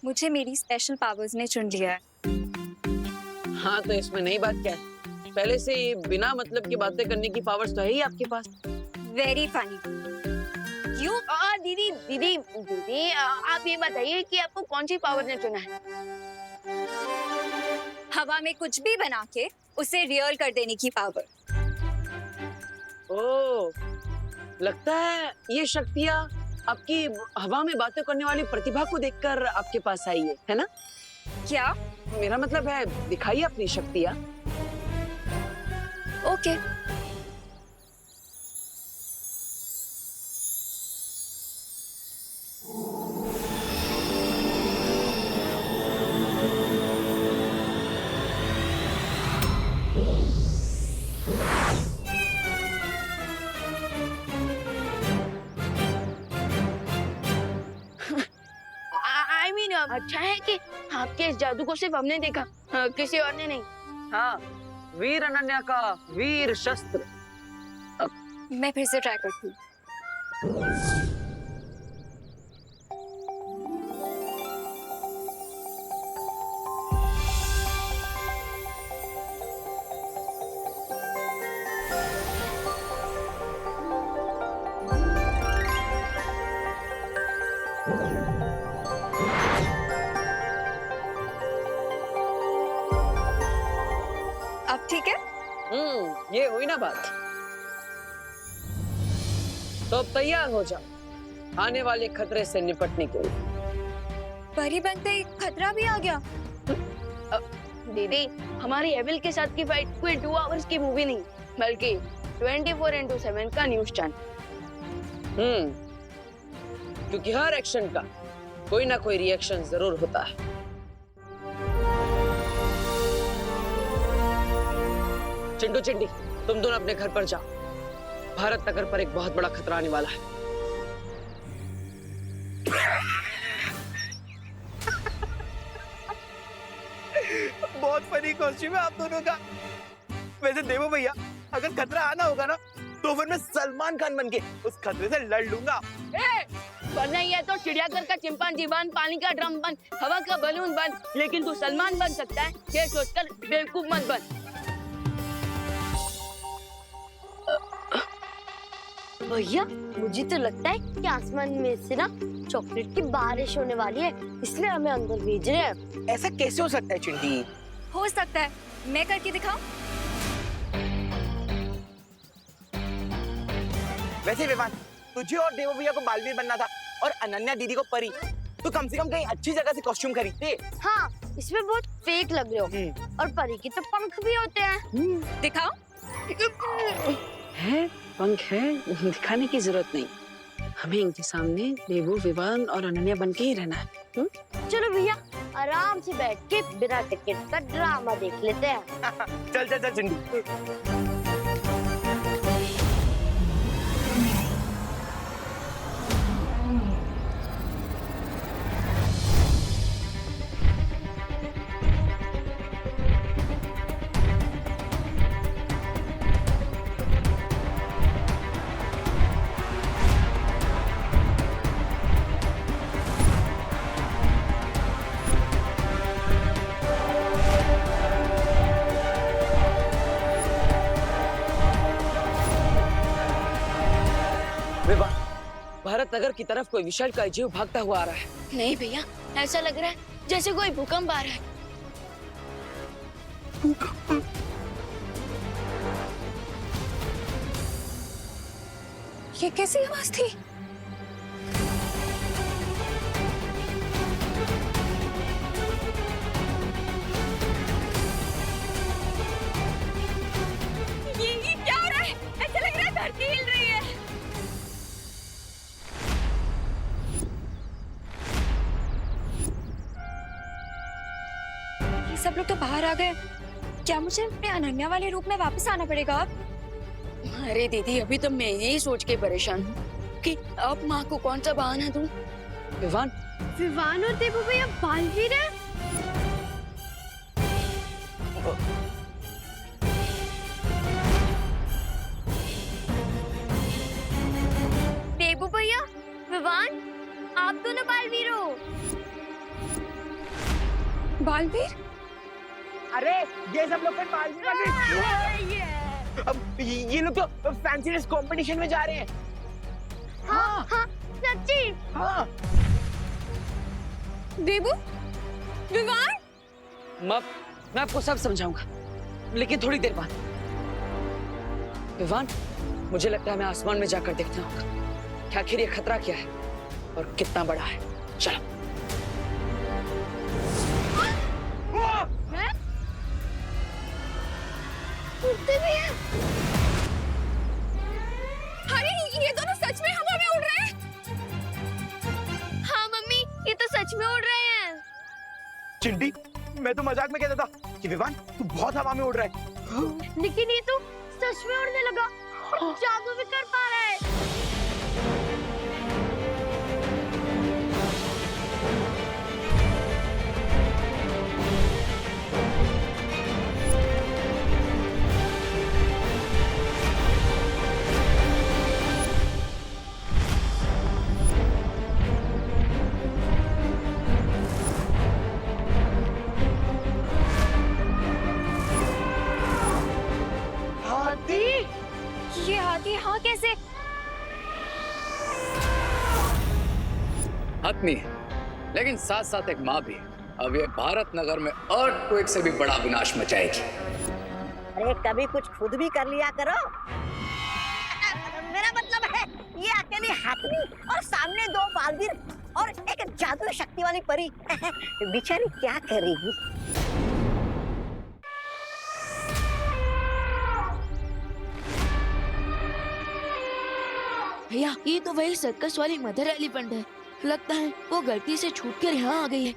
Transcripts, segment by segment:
मुझे मेरी special powers ने चुन लिया है। हाँ तो इसमें नई बात क्या है? पहले से ही बिना मतलब की बातें करने की पावर्स तो है ही आपके पास। Very funny. यू दीदी दीदी दीदी आप ये बताइए कि आपको कौन सी पावर ने चुना है? हवा में कुछ भी बना के उसे रियल कर देने की पावर। ओह, लगता है ये शक्तियाँ आपकी हवा में बातें करने वाली प्रतिभा को देखकर आपके पास आई है ना? क्या? मेरा मतलब है दिखाइए अपनी शक्तियाँ। ओके। आई मीन अच्छा है कि आपके इस जादू को सिर्फ हमने देखा, किसी और ने नहीं। हाँ, वीर अनन्या का वीर शस्त्र। मैं फिर से ट्राई करती हूँ। अब ठीक है? ये हुई ना बात। तो अब तैयार हो जाओ आने वाले खतरे से निपटने के लिए। परी बनते ही खतरा भी आ गया। दीदी हमारी एविल के साथ की फाइट कोई 2 आवर्स की मूवी नहीं, बल्कि 24x7 का न्यूज चैनल। क्योंकि हर एक्शन का कोई ना कोई रिएक्शन जरूर होता है। चिंटू चिंटी, तुम दोनों अपने घर पर जाओ। भारत नगर पर एक बहुत बड़ा खतरा आने वाला है। बहुत फनी कॉस्ट्यूम है आप दोनों का। वैसे देवो भैया, अगर खतरा आना होगा ना तो फिर मैं सलमान खान बनके उस खतरे से लड़ लूंगा। वरना ये तो चिड़ियाघर का चिंपांजी बन, पानी का ड्रम बन, हवा का बलून बन, लेकिन तू सलमान बन सकता है ये सोचकर बेवकूफ मत बन। भैया मुझे तो लगता है कि आसमान में से ना चॉकलेट की बारिश होने वाली है, इसलिए हमें अंदर भेज रहे हैं। ऐसा कैसे हो सकता है चिंटी? हो सकता है, मैं करके दिखाऊं? वैसे विवान, तुझे और देवो भैया को बालवीर बनना था और अनन्या दीदी को परी, तो कम से कम कहीं अच्छी जगह से कॉस्ट्यूम खरीदते। हाँ, इसमें बहुत फेक लग रहे हो। और परी की तो पंख भी होते हैं। दिखाओ। है पंख है, दिखाने की जरूरत नहीं। हमें इनके सामने देवो, विवान और अनन्या बन के ही रहना है। चलो भैया आराम से बैठ के बिना टिकट का ड्रामा देख लेते हैं। चल चल चल चिंटी। भारत नगर की तरफ कोई विशालकाय जीव भागता हुआ आ रहा है। नहीं भैया, ऐसा लग रहा है जैसे कोई भूकंप आ रहा है। ये कैसी आवाज थी? ये क्या हो रहा है? ऐसा लग रहा है धरती हिल रही है। ये सब लोग तो बाहर आ गए। क्या मुझे अपने अनन्या वाले रूप में वापस आना पड़ेगा अब? अरे दीदी, अभी तो मैं यही सोच के परेशान हूँ कि अब माँ को कौन सा बहाना दूँ। विवान, विवान और देवो भैया बालवीर हैं? देवो भैया, विवान, आप दोनों बालवीर हो। बालवीर, अरे ये सब लोग अब ये लोग तो फैंसी ड्रेस कंपटीशन में जा रहे हैं। हाँ हाँ सच्ची। हाँ देबू, विवान। मैं आपको सब समझाऊंगा, लेकिन थोड़ी देर बाद। विवान, मुझे लगता है हमें आसमान में जाकर देखना होगा कि आखिर ये खतरा क्या है और कितना बड़ा है। चलो। उड़ते भी हैं। अरे ये दोनों सच में हवा में उड़ रहे हैं। हाँ मम्मी, ये तो सच में उड़ रहे हैं। चिंटी, मैं तो मजाक में कहता था कि विवान तू बहुत हवा में उड़ रहा है। लेकिन ये तो सच में उड़ने लगा और जादू भी कर पा रहा है। ये हाथी हाँ कैसे? आदमी है, लेकिन साथ साथ एक माँ भी। अब ये भारत नगर में अर्थक्वेक से भी बड़ा विनाश मचाएगी। अरे कभी कुछ खुद भी कर लिया करो। मेरा मतलब है ये अकेली हाथनी और सामने दो बालवीर और एक जादुई शक्ति वाली परी बेचारी क्या करेगी। भैया, ये तो वही सर्कस वाली मदर एलिफेंट है। लगता है वो गलती से छूटकर यहाँ आ गई है।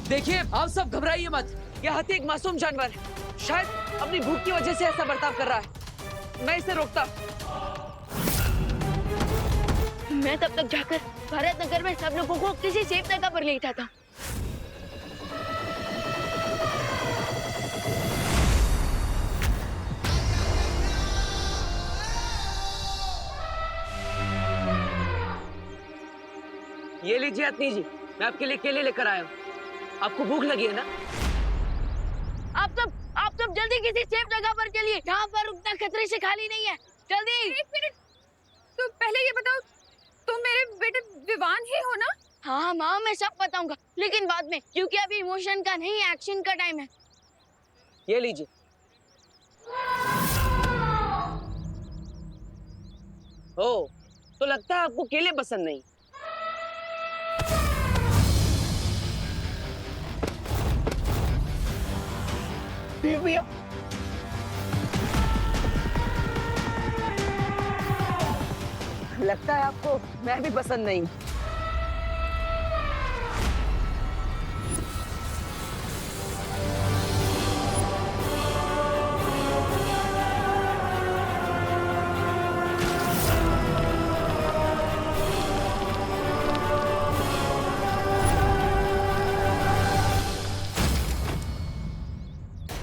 देखिए, आप सब घबराइए मत। यह हाथी एक मासूम जानवर है, शायद अपनी भूख की वजह से ऐसा बर्ताव कर रहा है। मैं इसे रोकता। मैं तब तक जाकर भारत नगर में सब लोगों को किसी सेफ जगह पर ले जाता। ये लीजिए अतनी जी, मैं आपके लिए केले लेकर आया हूँ। आपको भूख लगी है ना? आप सब जल्दी किसी सेफ जगह पर चलिए। यहाँ पर उतना खतरे से खाली नहीं है। जल्दी। एक मिनट, तो पहले ये बताओ, तुम मेरे बेटे विवान ही हो ना? हाँ माँ, मैं सब बताऊंगा, लेकिन बाद में, क्योंकि अभी इमोशन का नहीं, एक्शन का टाइम है। ये लीजिए। ओ, तो लगता है आपको केले पसंद नहीं। भैया लगता है आपको मैं भी पसंद नहीं।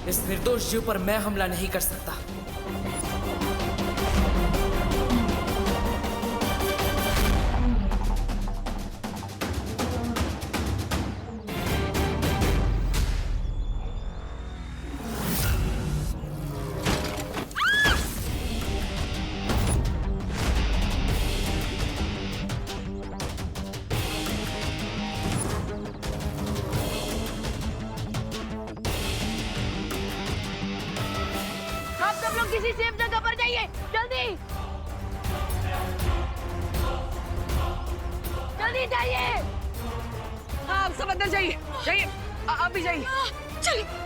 इस निर्दोष जीव पर मैं हमला नहीं कर सकता। लोग किसी सेफ जगह पर जाइए, जल्दी जल्दी जाइए। हाँ आप सब अंदर जाइए, जाइए आप भी जाइए। चलिए।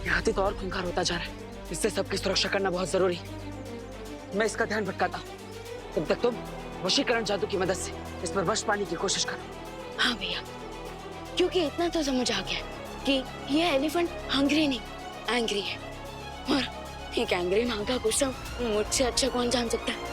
हाथी तो और खूंखार होता जा रहा है, इससे सबकी सुरक्षा करना बहुत जरूरी। मैं इसका ध्यान भटकाता हूँ, तब तक तुम वशीकरण जादू की मदद से इस पर वश पाने की कोशिश करो। हाँ भैया, क्योंकि इतना तो समझ आ गया कि ये एलिफेंट हंग्री नहीं, एंग्री है। और एक एंग्री माँ का गुस्सा मुझसे अच्छा कौन जान सकता है।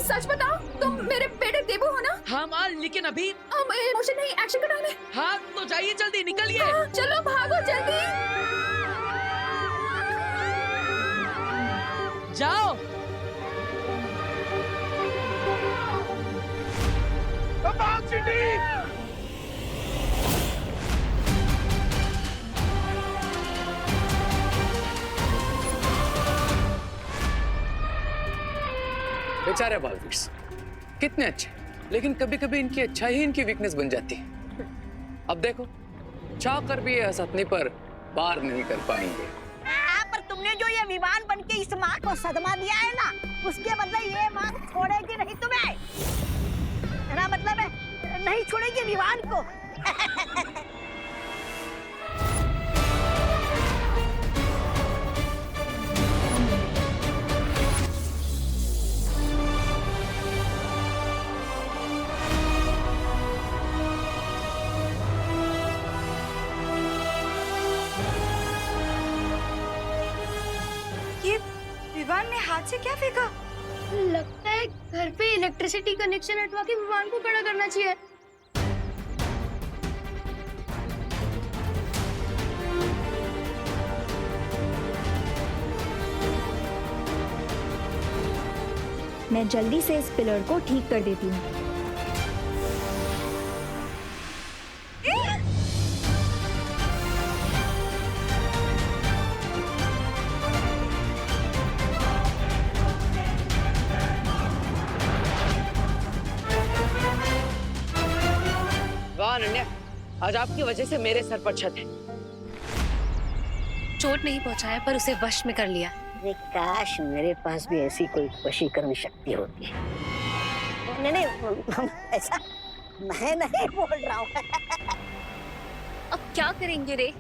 सच बताओ, तुम मेरे बेटे देबू हो ना? हाँ माँ, लेकिन अभी इमोशन नहीं, एक्शन का टाइम है। हाँ तो जाइए, जल्दी निकलिए। हाँ, चलो भागो जल्दी। जाओ। बेचारे बालवीर्स कितने अच्छे, लेकिन कभी कभी इनकी अच्छाई ही इनकी वीकनेस बन जाती है। अब देखो, चाह कर भी ये हसतनी पर पार नहीं कर पाएंगे। पर तुमने जो ये विमान बन के इस माँ को सदमा दिया है ना, उसके बदले ये माँ छोड़ेगी नहीं तुम्हें। मेरा मतलब है नहीं छोड़ेगी विमान को। विमान ने हाथ से क्या फेंका? लगता है घर पे इलेक्ट्रिसिटी कनेक्शन हटवा के विमान को खड़ा करना चाहिए। मैं जल्दी से इस पिलर को ठीक कर देती हूँ। आज आपकी वजह से मेरे सर पर छत है। चोट नहीं पहुंचाया पर उसे वश में कर लिया। अरे काश मेरे पास भी ऐसी कोई वशीकरण शक्ति होती। नहीं नहीं, ऐसा मैं नहीं बोल रहा हूँ। अब क्या करेंगे रे?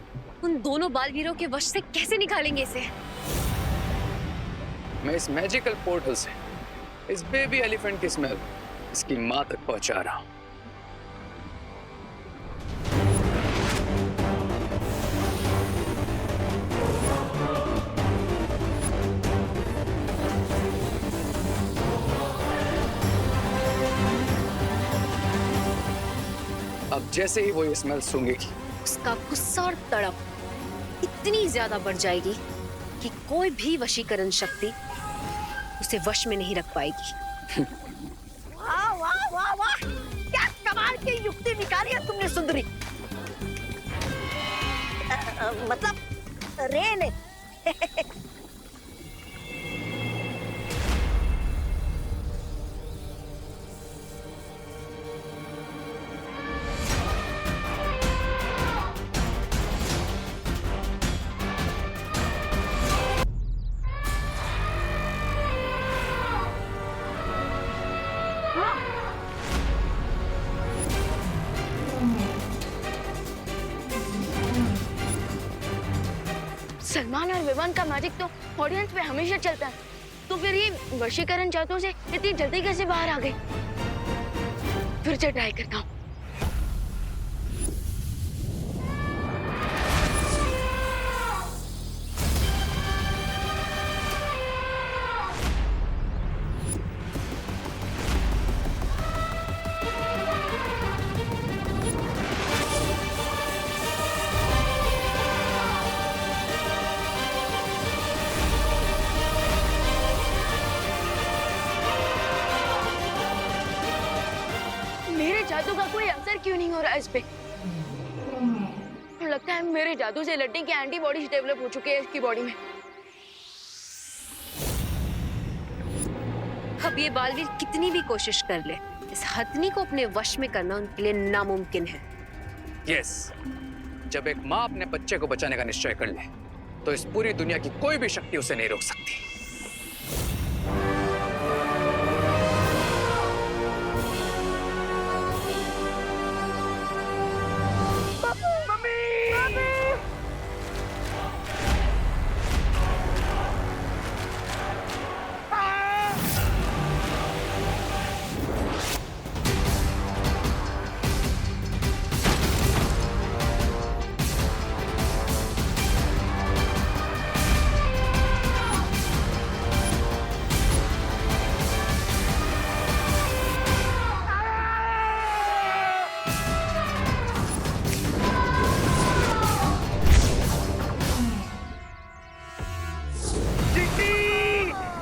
उन दोनों बालवीरों के वश से कैसे निकालेंगे इसे? मैं इस मैजिकल पोर्टल से इस बेबी एलिफेंट की स्मेल इसकी माँ तक पहुंचा रहा हूँ। अब जैसे ही वो ये स्मेल सूंघेगी, उसका गुस्सा और तड़प इतनी ज्यादा बढ़ जाएगी कि कोई भी वशीकरण शक्ति उसे वश में नहीं रख पाएगी। वाह वाह वाह वाह, क्या कमाल की युक्ति निकाली है तुमने सुंदरी। मतलब रे ने। सलमान और विवान का मैजिक तो ऑडियंस पे हमेशा चलता है, तो फिर ये वशीकरण जादू से इतनी जल्दी कैसे बाहर आ गए? फिर से ट्राई करता हूँ। मेरे जादू का कोई असर क्यों नहीं हो रहा इस पे? लगता है मेरे जादू से लड्डी की एंटीबॉडीज डेवलप हो चुके हैं इसकी बॉडी में। अब ये बालवीर कितनी भी कोशिश कर ले, इस हथनी को अपने वश में करना उनके लिए नामुमकिन है। यस, जब एक माँ अपने बच्चे को बचाने का निश्चय कर ले, तो इस पूरी दुनिया की कोई भी शक्ति उसे नहीं रोक सकती।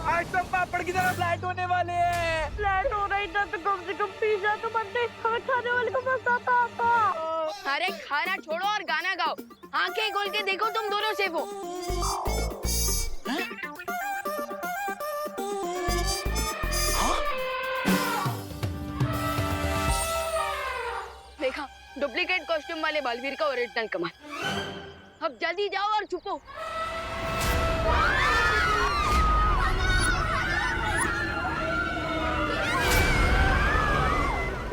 आज सब पापड़ की तरह फ्लैट होने वाले हैं। फ्लैट हो रही था तो कम से कम पिज्जा तो बनते, हमें खाने वाले को मजा आता। अरे खाना छोड़ो और गाना गाओ। आंखें खोल के देखो तुम दोनों से वो। देखा, डुप्लीकेट कॉस्ट्यूम वाले बालवीर का ओरिजिनल कमाल। अब जल्दी जाओ और छुपो।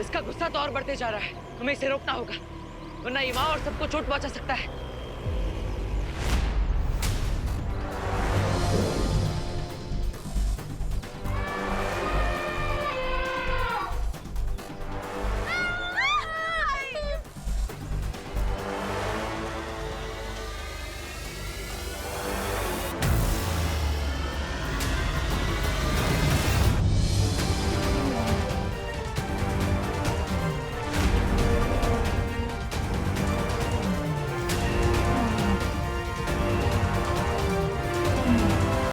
इसका गुस्सा तो और बढ़ते जा रहा है। हमें इसे रोकना होगा, वरना ये माँ और सबको चोट पहुंचा सकता है।